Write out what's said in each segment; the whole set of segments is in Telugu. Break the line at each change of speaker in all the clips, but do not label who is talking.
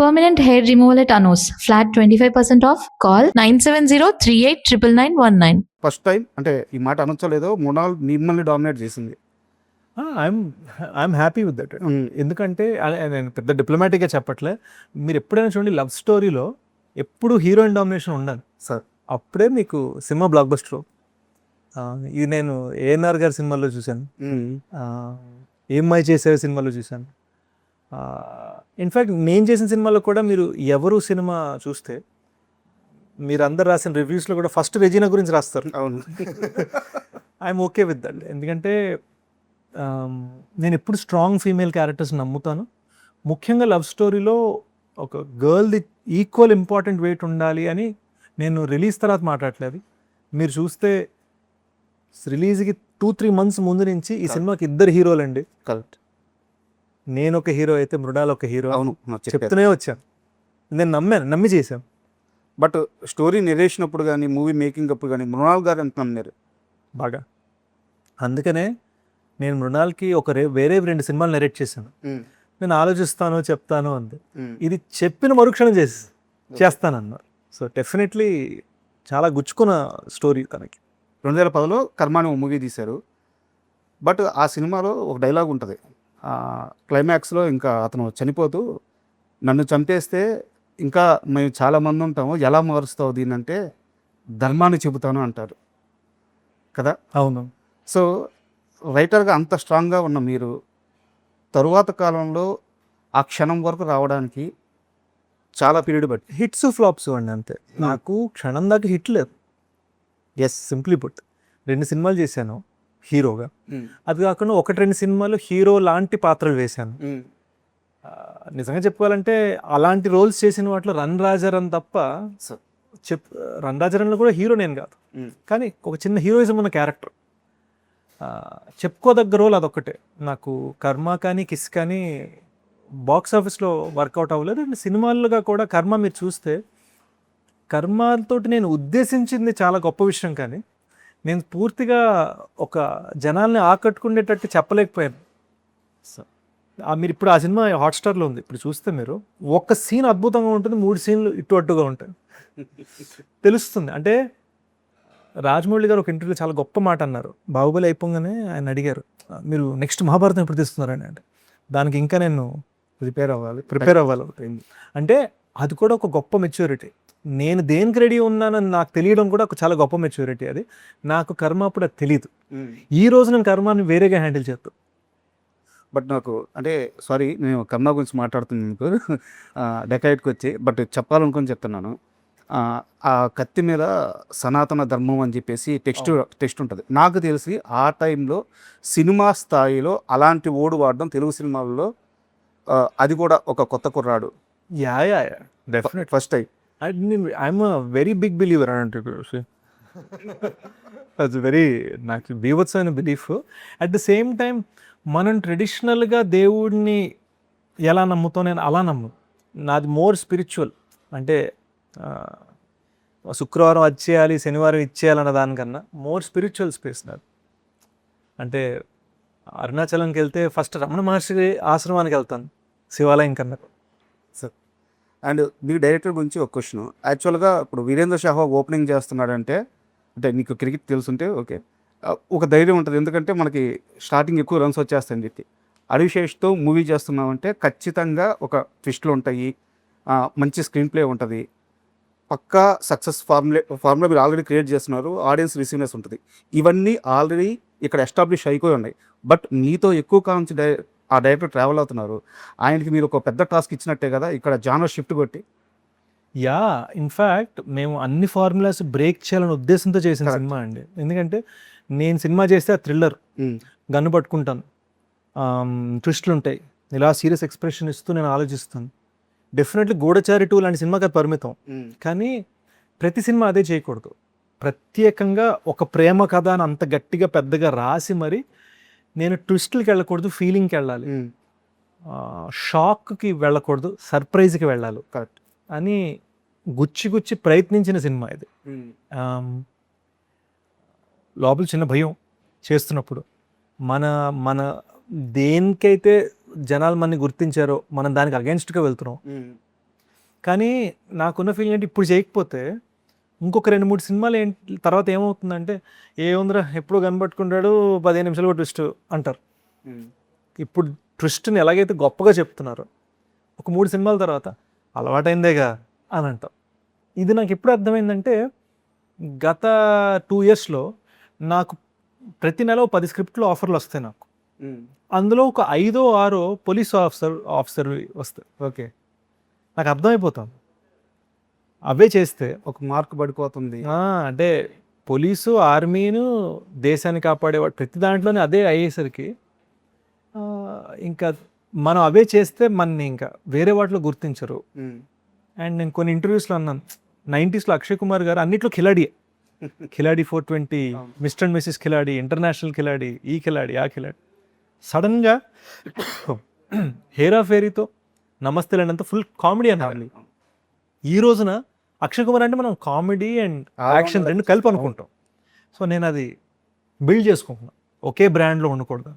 Permanent hair removal at Anos. Flat 25% off. Call 970-389919.
First time అంటే ఈ మాట అనొచ్చలేదో మృణాల్ మిమ్మల్ని డామినేట్ చేసింది.
I'm happy with that. ఎందుకంటే నేను పెద్ద డిప్లొమాటిక్గా చెప్పట్లే. మీరు ఎప్పుడైనా చూడండి, లవ్ స్టోరీలో ఎప్పుడు హీరోయిన్ డామినేషన్ ఉండాలి
సార్.
అప్పుడే మీకు సినిమా బ్లాక్ బస్టర్. ఇది నేను ఏఎన్ఆర్ గారి సినిమాలో చూశాను, ఏమ్మాయి చేసే సినిమాలో చూశాను. ఇన్ఫ్యాక్ట్ నేను చేసిన సినిమాలో కూడా మీరు ఎవరు సినిమా చూస్తే మీరు అందరు రాసిన రివ్యూస్లో కూడా ఫస్ట్ రెజీనా గురించి రాస్తారు.
అవును.
I'm okay with that. ఎందుకంటే నేను ఎప్పుడు స్ట్రాంగ్ ఫీమేల్ క్యారెక్టర్స్ నమ్ముతాను. ముఖ్యంగా లవ్ స్టోరీలో ఒక గర్ల్ది ఈక్వల్ ఇంపార్టెంట్ వెయిట్ ఉండాలి అని నేను రిలీజ్ తర్వాత మాట్లాడలేదు. మీరు చూస్తే రిలీజ్కి 2-3 months ముందు నుంచి ఈ సినిమాకి 2 హీరోలు అండి.
కరెక్ట్.
నేను ఒక హీరో అయితే మృణాల్ ఒక హీరో.
అవును,
చెప్తూనే వచ్చాను. నేను నమ్మి చేశాను.
బట్ స్టోరీ నెరేషన్ అప్పుడు కానీ మూవీ మేకింగ్ అప్పుడు కానీ మృణాల్ గారు ఎంత నమ్మారు
బాగా. అందుకనే నేను మృణాల్కి వేరే 2 సినిమాలు నెరేట్ చేశాను. నేను ఆలోచిస్తాను, చెప్తాను అంది. ఇది చెప్పిన మరుక్షణం చేస్తానన్నారు. సో డెఫినెట్లీ చాలా గుచ్చుకున్న స్టోరీ తనకి.
2010లో కర్మ అనే మూవీ తీశారు. బట్ ఆ సినిమాలో ఒక డైలాగ్ ఉంటుంది. క్లైమాక్స్లో ఇంకా అతను చనిపోతూ నన్ను చంపేస్తే ఇంకా మేము చాలామంది ఉంటాము, ఎలా మారుస్తావు దీన్ని అంటే ధర్మాన్ని చెబుతాను అంటారు కదా.
అవును.
సో రైటర్గా అంత స్ట్రాంగ్గా ఉన్న మీరు తరువాత కాలంలో ఆ క్షణం వరకు రావడానికి చాలా పీరియడ్ బట్టి
హిట్స్ ఫ్లాప్స్ అండి అంతే. నాకు క్షణం దాకా హిట్ లేదు. ఎస్, సింప్లీ పుట్ 2 సినిమాలు చేశాను హీరోగా. అది కాకుండా 1-2 సినిమాలు హీరో లాంటి పాత్రలు వేశాను. నిజంగా చెప్పుకోవాలంటే అలాంటి రోల్స్ చేసిన వాటిలో రన్ రాజారన్ తప్ప రన్ రాజారన్లో కూడా హీరో నేను కాదు, కానీ ఒక చిన్న హీరోయిజం ఉన్న క్యారెక్టర్. చెప్పుకోదగ్గ రోల్ అదొక్కటే. నాకు కర్మ కానీ కిస్ కానీ బాక్స్ ఆఫీస్లో వర్కౌట్ అవ్వలేదు. అండ్ సినిమాలుగా కూడా కర్మ మీరు చూస్తే కర్మతో నేను ఉద్దేశించింది చాలా గొప్ప విషయం, కానీ నేను పూర్తిగా ఒక జనాల్ని ఆకట్టుకునేటట్టు చెప్పలేకపోయాను. మీరు ఇప్పుడు ఆ సినిమా హాట్స్టార్లో ఉంది, ఇప్పుడు చూస్తే మీరు ఒక్క సీన్ అద్భుతంగా ఉంటుంది, 3 సీన్లు ఇటు అట్టుగా ఉంటాయి. తెలుస్తుంది. అంటే రాజమౌళి గారు ఒక ఇంటర్వ్యూలో చాలా గొప్ప మాట అన్నారు. బాహుబలి అయిపోగానే ఆయన అడిగారు, మీరు నెక్స్ట్ మహాభారతం ఎప్పుడు తీస్తున్నారని. అంటే దానికి ఇంకా నేను ప్రిపేర్ అవ్వాలి. అంటే అది కూడా ఒక గొప్ప మెచ్యూరిటీ. నేను దేనికి రెడీ ఉన్నానని నాకు తెలియడం కూడా ఒక చాలా గొప్ప మెచ్యూరిటీ. అది నాకు కర్మ అప్పుడు అది తెలియదు. ఈ రోజు నేను కర్మని వేరేగా హ్యాండిల్ చేస్తాను.
బట్ నాకు అంటే సారీ, నేను కర్మ గురించి మాట్లాడుతున్నాను మీకు డెకాయిట్కి వచ్చి, బట్ చెప్పాలనుకొని చెప్తున్నాను. ఆ కత్తి మీద సనాతన ధర్మం అని చెప్పేసి టెక్స్ట్ ఉంటుంది. నాకు తెలిసి ఆ టైంలో సినిమా స్థాయిలో అలాంటి ఓడు వాడడం తెలుగు సినిమాల్లో అది కూడా ఒక కొత్త కుర్రాడు.
Yeah definite
first time.
I'm very big believer అంటే అది వెరీ నాకు బీభత్సమైన belief. At the same time మనం ట్రెడిషనల్గా దేవుడిని ఎలా నమ్ముతాం, నేను అలా నాది మోర్ స్పిరిచువల్. అంటే శుక్రవారం అది చేయాలి, శనివారం ఇచ్చేయాలన్న దానికన్నా మోర్ స్పిరిచువల్ స్పేస్ నాది. అంటే అరుణాచలంకి వెళ్తే ఫస్ట్ రమణ మహర్షి ఆశ్రమానికి వెళ్తాను, శివాలయం కన్నా.
అండ్ మీ డైరెక్టర్ గురించి ఒక క్వశ్చన్. యాక్చువల్గా ఇప్పుడు వీరేంద్ర సెహ్వాగ్ ఓపెనింగ్ చేస్తున్నాడంటే, అంటే నీకు క్రికెట్ తెలుసుంటే ఓకే, ఒక ధైర్యం ఉంటుంది. ఎందుకంటే మనకి స్టార్టింగ్ ఎక్కువ రన్స్ వచ్చేస్తాయని చెప్పి. అడివిశేష్తో మూవీ చేస్తున్నామంటే ఖచ్చితంగా ఒక ట్విస్ట్లు ఉంటాయి, మంచి స్క్రీన్ ప్లే ఉంటుంది, పక్కా సక్సెస్ ఫార్ములా మీరు ఆల్రెడీ క్రియేట్ చేస్తున్నారు, ఆడియన్స్ రిసీవ్నెస్ ఉంటుంది. ఇవన్నీ ఆల్రెడీ ఇక్కడ ఎస్టాబ్లిష్ అయిపోయి ఉన్నాయి. బట్ మీతో ఎక్కువ కాలం నుంచి ఆ డైరెక్టర్ ట్రావెల్ అవుతున్నారు. ఆయనకి మీరు ఒక పెద్ద టాస్క్ ఇచ్చినట్టే కదా ఇక్కడ జానర్ షిఫ్ట్ కొట్టి.
యా, ఇన్ఫ్యాక్ట్ మేము అన్ని ఫార్ములాస్ బ్రేక్ చేయాలనే ఉద్దేశంతో చేసిన సినిమా అండి. ఎందుకంటే నేను సినిమా చేస్తే ఆ థ్రిల్లర్, గన్ను పట్టుకుంటాను, ట్విస్ట్లు ఉంటాయి, ఇలా సీరియస్ ఎక్స్ప్రెషన్ ఇస్తూ నేను ఆలోచిస్తాను. డెఫినెట్లీ గూఢచారి 2 లాంటి సినిమాకి అది పరిమితం, కానీ ప్రతి సినిమా అదే చేయకూడదు. ప్రత్యేకంగా ఒక ప్రేమ కథ అని అంత గట్టిగా పెద్దగా రాసి మరి నేను ట్విస్ట్లకి వెళ్ళకూడదు, ఫీలింగ్కి వెళ్ళాలి, షాక్కి వెళ్ళకూడదు, సర్ప్రైజ్కి వెళ్ళాలి
కరెక్ట్
అని గుచ్చి ప్రయత్నించిన సినిమా ఇది. లోపల చిన్న భయం చేస్తున్నప్పుడు మన దేనికైతే జనాలు మనని గుర్తించారో మనం దానికి అగెన్స్ట్గా వెళ్తున్నాం. కానీ నాకున్న ఫీలింగ్ అంటే ఇప్పుడు చేయకపోతే ఇంకొక 2-3 సినిమాలు తర్వాత ఏమవుతుందంటే ఏముందిరా ఎప్పుడు కనబట్టుకుంటాడు 15 నిమిషాలు కూడా ట్విస్ట్ అంటారు. ఇప్పుడు ట్విస్ట్ని ఎలాగైతే గొప్పగా చెప్తున్నారో ఒక 3 సినిమాల తర్వాత అలవాటైందేగా అని అంటాం. ఇది నాకు ఎప్పుడు అర్థమైందంటే గత 2 ఇయర్స్లో నాకు ప్రతి నెల 10 స్క్రిప్ట్లు ఆఫర్లు వస్తాయి నాకు. అందులో ఒక 5-6 పోలీస్ ఆఫీసర్ వస్తాయి.
ఓకే,
నాకు అర్థమైపోతుంది అవే చేస్తే
ఒక మార్క్ పడిపోతుంది.
అంటే పోలీసు ఆర్మీను దేశాన్ని కాపాడేవాడు ప్రతి దాంట్లోనే అదే అయ్యేసరికి ఇంకా మనం అవే చేస్తే మనని ఇంకా వేరే వాటిలో గుర్తించరు. అండ్ నేను కొన్ని ఇంటర్వ్యూస్లో అన్నాను 90స్లో అక్షయ్ కుమార్ గారు అన్నిట్లో Khiladi 420, mister and missus Khiladi, international Khiladi, ఈ ఖిలాడి ఆ ఖిలాడి. సడన్గా హేరా ఫేరీతో నమస్తే లేనంత ఫుల్ కామెడీ అనాలి. ఈ రోజున అక్షయ్ కుమార్ అంటే మనం కామెడీ అండ్ యాక్షన్ రెండు కలిపి అనుకుంటాం. సో నేను అది బిల్డ్ చేసుకుంటున్నాను, ఒకే బ్రాండ్లో ఉండకూడదు.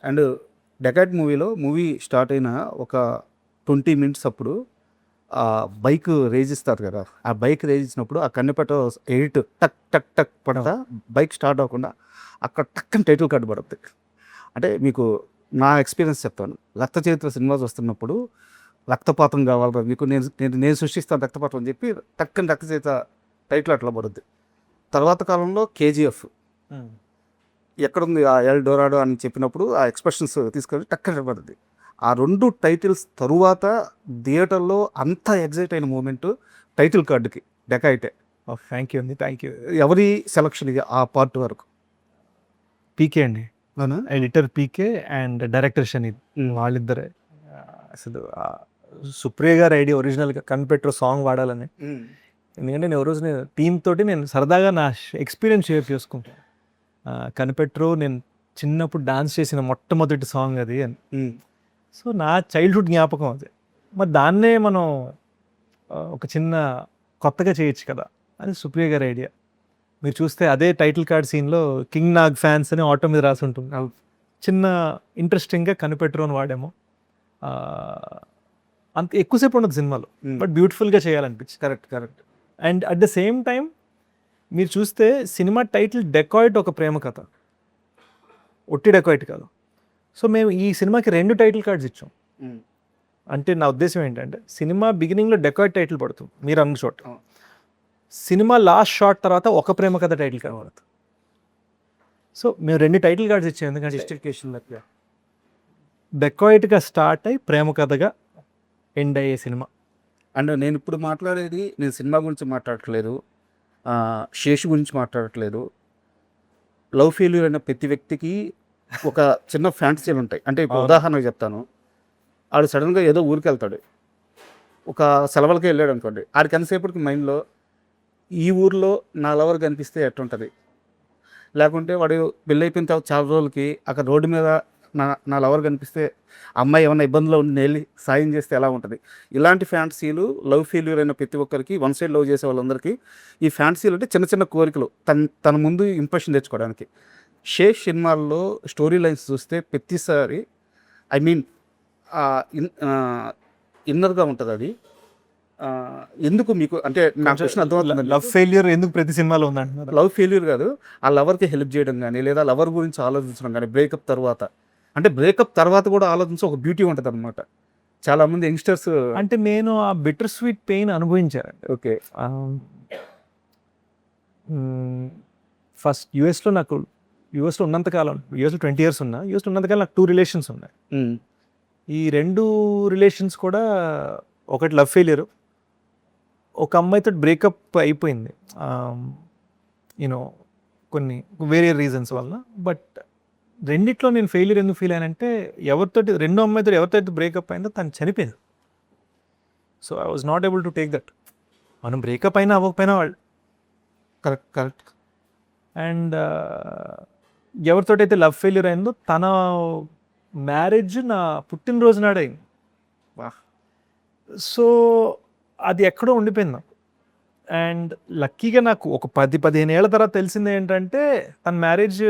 అండ్ డెకాట్ మూవీ స్టార్ట్ అయిన ఒక 20 మినిట్స్ అప్పుడు ఆ బైక్ రేజ్ ఇస్తారు కదా, ఆ బైక్ రేజ్ ఇచ్చినప్పుడు ఆ కన్నెపట ఎయిట్ టక్ టక్ టక్ పడతా బైక్ స్టార్ట్ అవ్వకుండా అక్కడ టక్కని టైటిల్ కార్డు పడుతుంది. అంటే మీకు నా ఎక్స్పీరియన్స్ చెప్తాను. రక్త చరిత్ర సినిమా చూస్తున్నప్పుడు రక్తపాతం కావాలి మీకు, నేను సృష్టిస్తాను రక్తపాతం అని చెప్పి టక్కని రక్త చరిత్ర టైటిల్ అట్లా పడుద్ది. తర్వాత కాలంలో కేజీఎఫ్ ఎక్కడుంది ఆ ఎల్ డోరాడో అని చెప్పినప్పుడు ఆ ఎక్స్ప్రెషన్స్ తీసుకొని టక్కన పడుద్ది. ఆ 2 టైటిల్స్ తరువాత థియేటర్లో అంత ఎగ్జైట్ అయిన మూమెంట్ టైటిల్ కార్డుకి డెకాయిటే.
థ్యాంక్ యూ అండి, థ్యాంక్ యూ.
ఎవరి సెలక్షన్ ఇది ఆ పార్ట్ వరకు?
పీకే అండి, ఎడిటర్ పీకే అండ్ డైరెక్టర్ షనీద్, వాళ్ళిద్దరే. అసలు సుప్రియ గారి ఐడియా ఒరిజినల్గా కనిపెట్టు సాంగ్ వాడాలని. ఎందుకంటే నేను రోజు టీమ్ తోటి నేను సరదాగా నా ఎక్స్పీరియన్స్ షేర్ చేసుకుంటాను. కనిపెట్టు నేను చిన్నప్పుడు డాన్స్ చేసిన మొట్టమొదటి సాంగ్ అది అని. సో నా చైల్డ్హుడ్ జ్ఞాపకం అది. మరి దాన్నే మనం ఒక చిన్న కొత్తగా చేయొచ్చు కదా అని సుప్రియ గారి ఐడియా. మీరు చూస్తే అదే టైటిల్ కార్డ్ సీన్లో కింగ్ నాగ్ ఫ్యాన్స్ అని ఆటో మీద రాసి ఉంటుంది. చిన్న ఇంట్రెస్టింగ్గా కనిపెట్టు అని వాడేమో. అంత ఎక్కువసేపు ఉండదు సినిమాలో, బట్ బ్యూటిఫుల్గా చేయాలనిపించి.
Correct.
And at the same time మీరు చూస్తే సినిమా టైటిల్ డెకాయిట్ ఒక ప్రేమ కథ, ఒట్టి డెకాయిట్ కాదు. సో మేము ఈ సినిమాకి 2 టైటిల్ కార్డ్స్ ఇచ్చాం. అంటే నా ఉద్దేశం ఏంటంటే సినిమా బిగినింగ్లో డెకాయిట్ టైటిల్ పడుతుంది మీరు అన్న చోట, సినిమా లాస్ట్ షాట్ తర్వాత ఒక ప్రేమ కథ టైటిల్ కార్డ్ పడుతుంది. సో మేము 2 టైటిల్ కార్డ్స్ ఇచ్చాం, ఎందుకంటే
జస్టిఫికేషన్
డెకాయిట్గా స్టార్ట్ అయ్యి ప్రేమ కథగా ఎండ్ అయ్యే సినిమా.
అండ్ నేను ఇప్పుడు మాట్లాడేది నేను సినిమా గురించి మాట్లాడట్లేదు, శేషు గురించి మాట్లాడట్లేదు. లవ్ ఫెయిల్యూర్ అయిన ప్రతి వ్యక్తికి ఒక చిన్న ఫ్యాంటసీలు ఉంటాయి. అంటే ఇప్పుడు ఉదాహరణకు చెప్తాను, ఆడు సడన్గా ఏదో ఊరికి వెళ్తాడు, ఒక సెలవులకి వెళ్ళాడు అనుకోండి, ఆడికి ఎంతసేపటికి మైండ్లో ఈ ఊర్లో నా లవర్ కనిపిస్తే ఎట్టుంటుంది, లేకుంటే వాడు పెళ్ళి అయిపోయిన తర్వాత చాలా రోజులకి అక్కడ రోడ్డు మీద నా లవర్ కనిపిస్తే అమ్మాయి ఏమైనా ఇబ్బందులో ఉండి వెళ్ళి సాయం చేస్తే ఎలా ఉంటుంది. ఇలాంటి ఫ్యాంటసీలు లవ్ ఫెయిల్యూర్ అయిన ప్రతి ఒక్కరికి, వన్ సైడ్ లవ్ చేసే వాళ్ళందరికీ ఈ ఫ్యాంటసీలు అంటే చిన్న చిన్న కోరికలు తన ముందు ఇంప్రెషన్ తెచ్చుకోవడానికి. షేష్ సినిమాల్లో స్టోరీ లైన్స్ చూస్తే ప్రతిసారి ఐ మీన్ ఇన్నర్గా ఉంటుంది అది. ఎందుకు మీకు అంటే నాకు ప్రశ్న అర్థమవుతుంది,
లవ్ ఫెయిల్యూర్ ఎందుకు ప్రతి సినిమాలో ఉందంటున్నారు?
లవ్ ఫెయిల్యూర్ కాదు, ఆ లవర్కి హెల్ప్ చేయడం కానీ లేదా లవర్ గురించి ఆలోచించడం కానీ, బ్రేకప్ తర్వాత అంటే బ్రేకప్ తర్వాత కూడా ఆలోచించి ఒక బ్యూటీ ఉంటుంది అనమాట. చాలామంది యంగ్స్టర్స్
అంటే నేను ఆ బిటర్ స్వీట్ పెయిన్ అనుభవించాను.
ఓకే,
ఫస్ట్ యూఎస్లో ఉన్నంతకాలం, యూఎస్లో 20 years ఉన్నా, యూఎస్లో ఉన్నంతకాలం నాకు 2 రిలేషన్స్ ఉన్నాయి. ఈ 2 రిలేషన్స్ కూడా ఒకటి లవ్ ఫెయిల్యూర్, ఒక అమ్మాయితో బ్రేకప్ అయిపోయింది యూనో కొన్ని వేరే రీజన్స్ వల్ల. బట్ రెండిట్లో నేను ఫెయిల్యూర్ ఎందుకు ఫీల్ అయ్యానంటే రెండో అమ్మాయితో ఎవరితో బ్రేకప్ అయిందో తను చనిపోయింది. So I was not able to take that. మనం బ్రేకప్ అయినా అవ్వకపోయినా వాళ్ళు
కరెక్ట్.
అండ్ ఎవరితోటైతే లవ్ ఫెయిల్యూర్ అయిందో తన మ్యారేజ్ నా పుట్టినరోజు నాడు అయింది. సో అది ఎక్కడో ఉండిపోయింది నాకు. అండ్ లక్కీగా నాకు ఒక 10-15 ఏళ్ల తర్వాత తెలిసింది ఏంటంటే తన మ్యారేజ్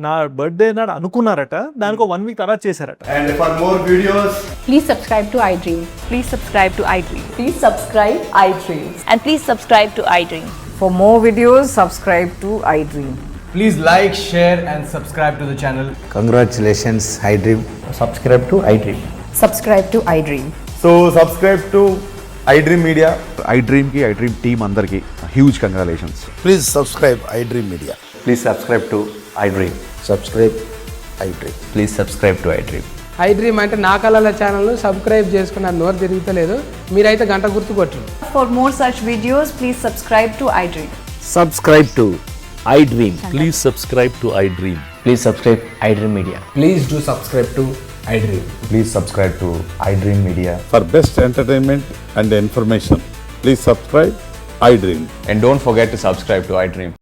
నా బర్త్డే నాడు అనుకున్నారట, దానికి 1 వీక్ తర్వాత చేశారట.
And for more videos,
Please subscribe to iDream.
Please subscribe to iDream.
Please subscribe iDream.
And please subscribe to iDream.
For more videos, subscribe to iDream.
please like, share and subscribe to the channel.
Congratulations, iDream.
Subscribe to iDream.
Subscribe to iDream.
So subscribe to iDream Media.
iDream team అందరికి huge congratulations.
Please subscribe iDream Media.
Please subscribe to iDream.
Subscribe iDream.
Please subscribe to iDream.
iDream అంటే నా కళల ఛానల్ను సబ్స్క్రైబ్ చేసుకున్న నోరు తిరుగుతలేదు, మీరైతే గంట గుర్తు కొట్టండి.
For more such videos, please subscribe to iDream.
Subscribe to iDream.
Please subscribe to iDream.
Please subscribe iDream Media.
Please do subscribe to iDream.
Please subscribe to iDream Media.
For best entertainment and information, please subscribe iDream.
And don't forget to subscribe to iDream.